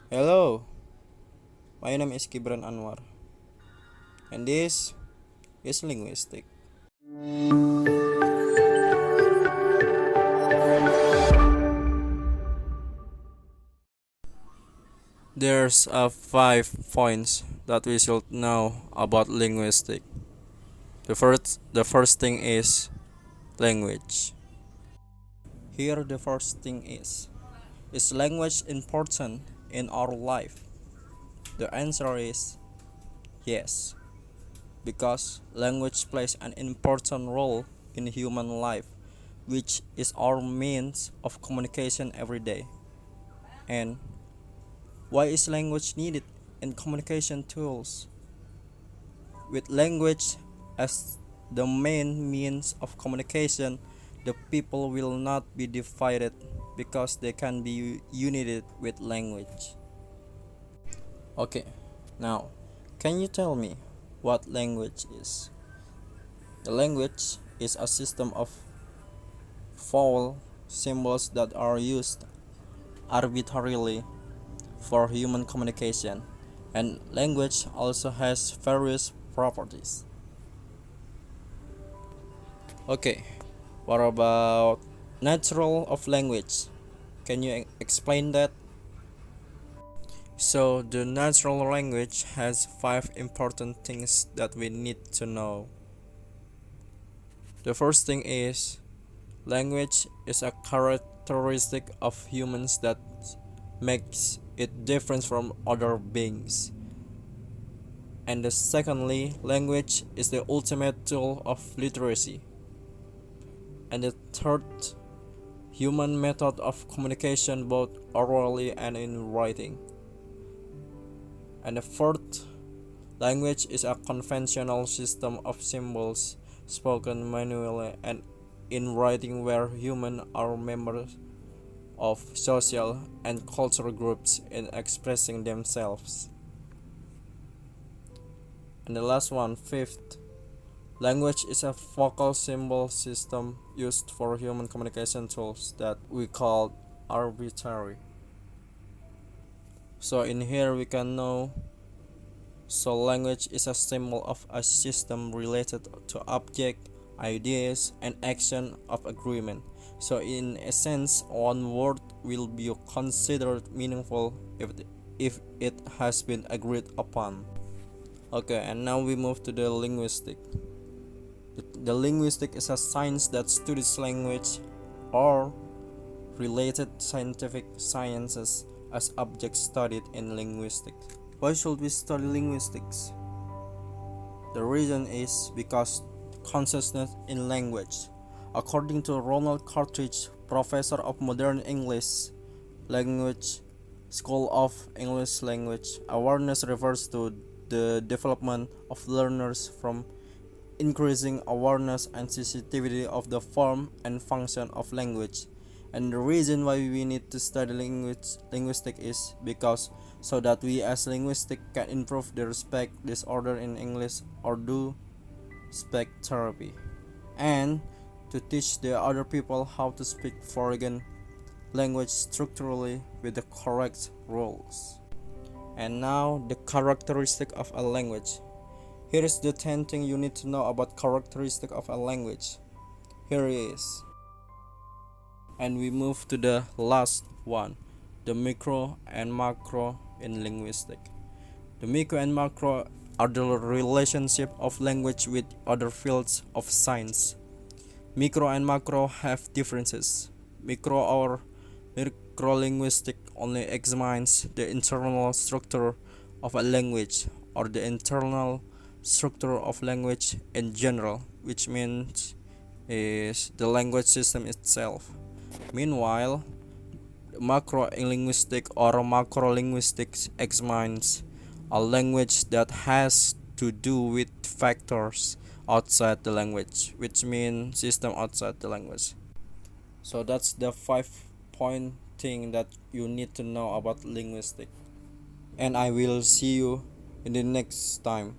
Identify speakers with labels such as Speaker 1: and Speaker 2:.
Speaker 1: Hello, my name is Gibran Anwar, and this is Linguistic. There's 5 points that we should know about linguistic. The first thing is language. Here, the first thing is language important in our life? The answer is yes, because language plays an important role in human life, which is our means of communication every day. And why is language needed in communication tools? With language as the main means of communication, the people will not be divided because they can be united with language. Okay, now, can you tell me what language is? The language is a system of vowel symbols that are used arbitrarily for human communication, and language also has various properties. Okay, what about natural of language? Can you explain that? So, the natural language has 5 important things that we need to know. The first thing is language is a characteristic of humans that makes it different from other beings. And the secondly, language is the ultimate tool of literacy. And the third, human method of communication both orally and in writing. And the fourth, language is a conventional system of symbols spoken manually and in writing where humans are members of social and cultural groups in expressing themselves. And the last one, fifth, language is a vocal symbol system used for human communication tools that we call arbitrary. So in here we can know, so language is a symbol of a system related to object, ideas, and action of agreement. So in essence, one word will be considered meaningful if it has been agreed upon. Okay, and now we move to the linguistic. The linguistic is a science that studies language or related scientific sciences as objects studied in linguistics. Why should we study linguistics? The reason is because consciousness in language. According to Ronald Cartridge, professor of modern English language, School of English Language, awareness refers to the development of learners from increasing awareness and sensitivity of the form and function of language. And the reason why we need to study linguistic is because so that we as linguistic can improve the speech disorder in English or do speech therapy, and to teach the other people how to speak foreign language structurally with the correct rules. And now the characteristic of a language. Here is the 10 thing you need to know about characteristic of a language. Here it is. And we move to the last one, the micro and macro in linguistic. The micro and macro are the relationship of language with other fields of science. Micro and macro have differences. Micro or microlinguistic only examines the internal structure of a language or the internal structure of language in general, which means is the language system itself. Meanwhile, macrolinguistic or macrolinguistics examines a language that has to do with factors outside the language, which means system outside the language. So that's the 5 point thing that you need to know about linguistic. And I will see you in the next time.